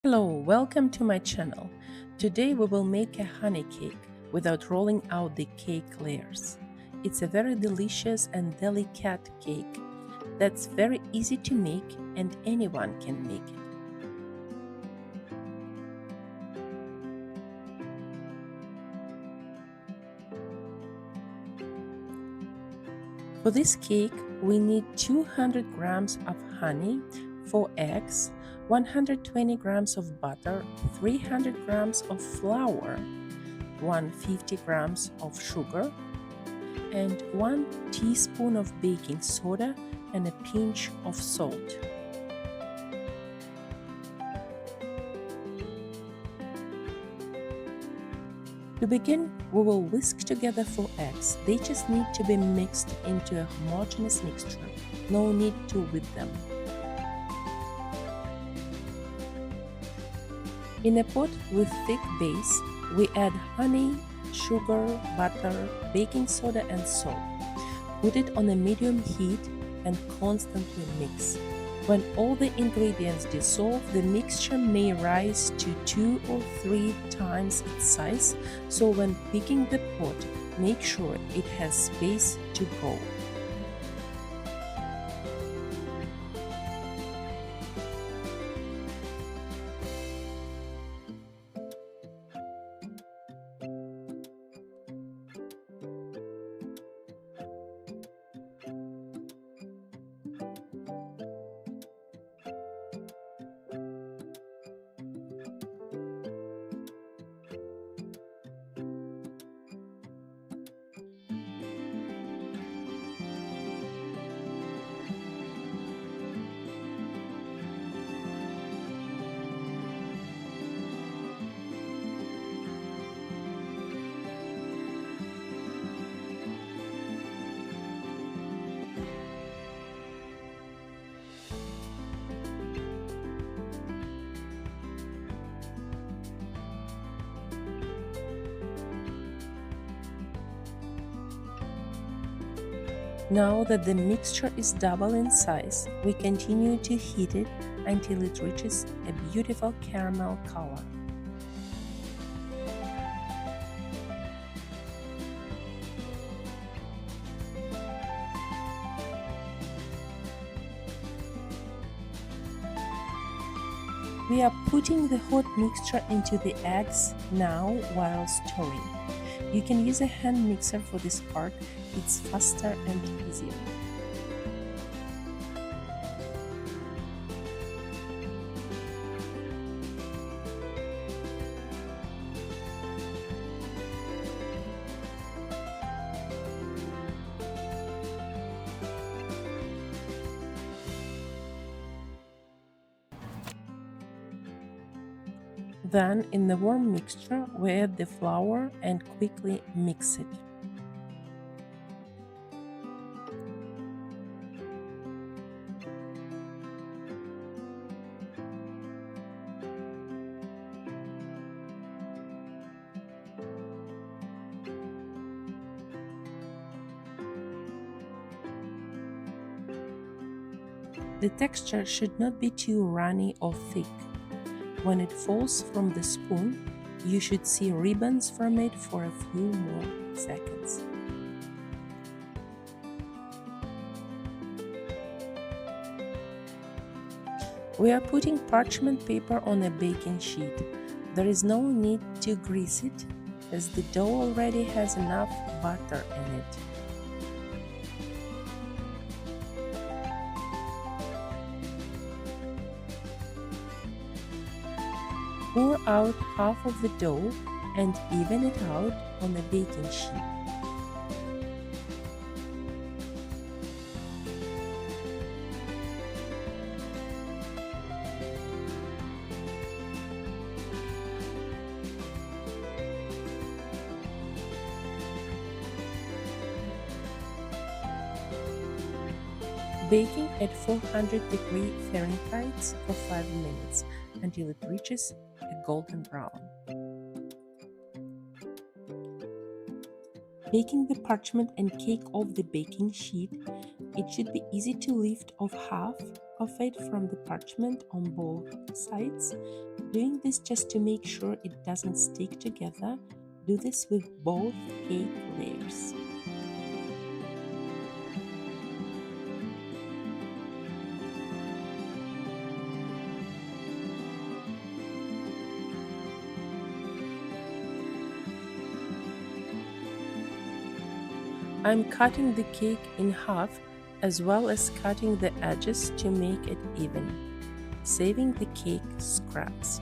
Hello, welcome to my channel. Today we will make a honey cake without rolling out the cake layers. It's a very delicious and delicate cake that's very easy to make and anyone can make it. For this cake, we need 200 grams of honey, 4 eggs, 120 grams of butter, 300 grams of flour, 150 grams of sugar, and 1 teaspoon of baking soda and a pinch of salt. To begin, we will whisk together 4 eggs. They just need to be mixed into a homogeneous mixture. No need to whip them. In a pot with thick base, we add honey, sugar, butter, baking soda and salt. Put it on a medium heat and constantly mix. When all the ingredients dissolve, the mixture may rise to 2 or 3 times its size, so when picking the pot, make sure it has space to go. Now that the mixture is double in size, we continue to heat it until it reaches a beautiful caramel color. We are putting the hot mixture into the eggs now while stirring. You can use a hand mixer for this part, it's faster and easier. Then, in the warm mixture, we add the flour and quickly mix it. The texture should not be too runny or thick. When it falls from the spoon, you should see ribbons from it for a few more seconds. We are putting parchment paper on a baking sheet. There is no need to grease it, as the dough already has enough butter in it. Pour out half of the dough and even it out on the baking sheet. Baking at 400 degrees Fahrenheit for 5 minutes until it reaches a golden brown. Taking the parchment and cake off the baking sheet, it should be easy to lift off half of it from the parchment on both sides. doing this just to make sure it doesn't stick together. Do this with both cake layers. I'm cutting the cake in half as well as cutting the edges to make it even, saving the cake scraps.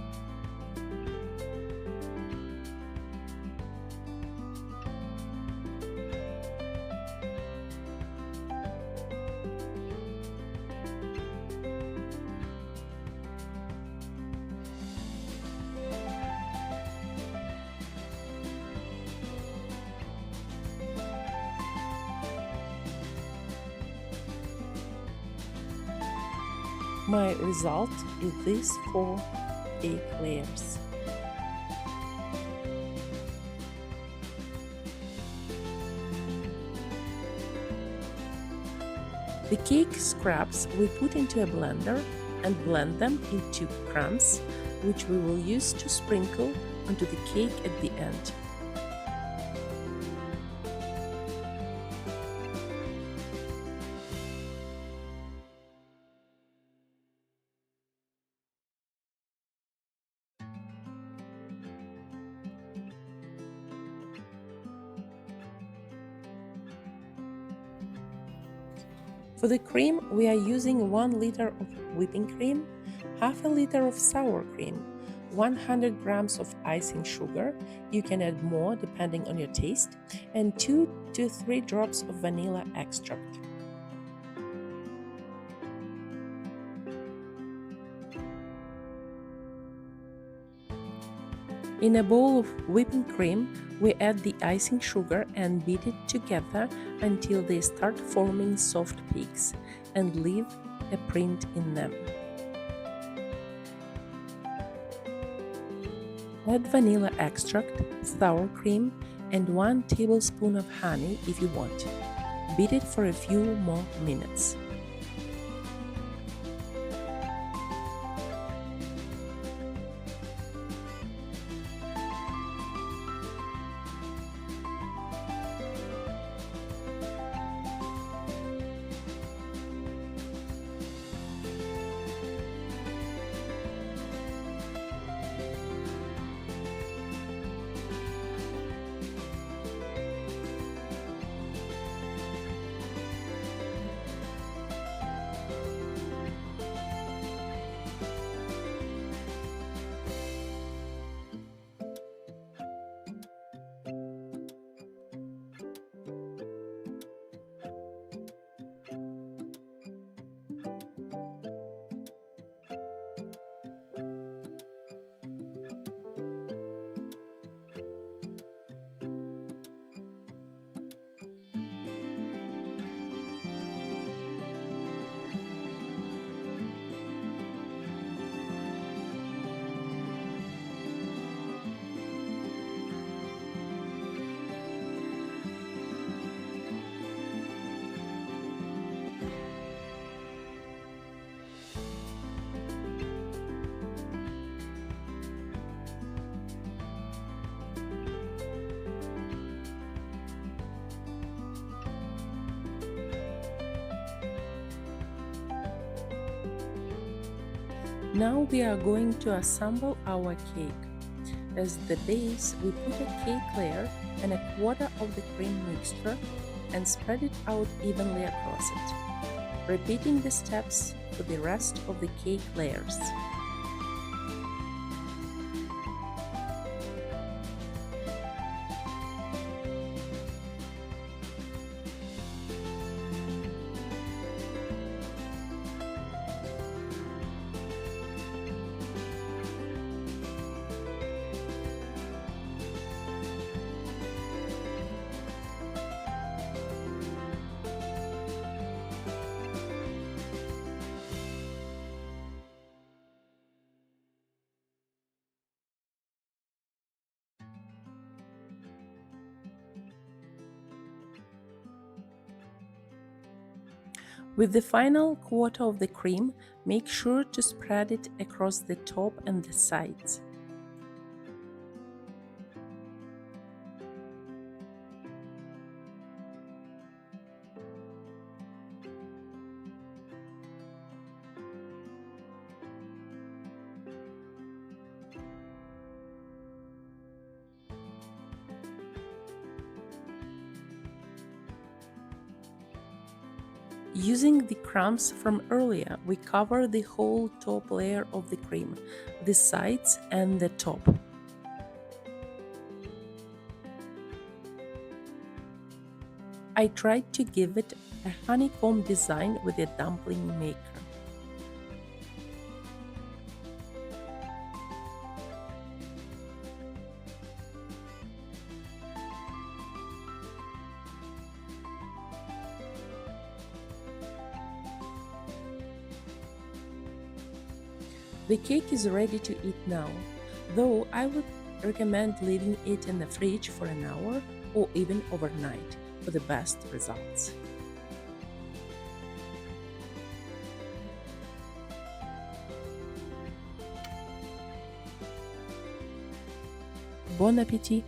My result is these 4 cake layers. The cake scraps we put into a blender and blend them into crumbs, which we will use to sprinkle onto the cake at the end. For the cream, we are using 1 liter of whipping cream, half a liter of sour cream, 100 grams of icing sugar, you can add more depending on your taste, and 2 to 3 drops of vanilla extract. In a bowl of whipping cream, we add the icing sugar and beat it together until they start forming soft peaks and leave a print in them. Add vanilla extract, sour cream, and 1 tablespoon of honey if you want. Beat it for a few more minutes. Now we are going to assemble our cake. As the base, we put a cake layer and a quarter of the cream mixture and spread it out evenly across it, repeating the steps for the rest of the cake layers. With the final quarter of the cream, Make sure to spread it across the top and the sides. Using the crumbs from earlier, we cover the whole top layer of the cream, the sides and the top. I tried to give it a honeycomb design with a dumpling maker. The cake is ready to eat now, though I would recommend leaving it in the fridge for an hour or even overnight for the best results. Bon appétit!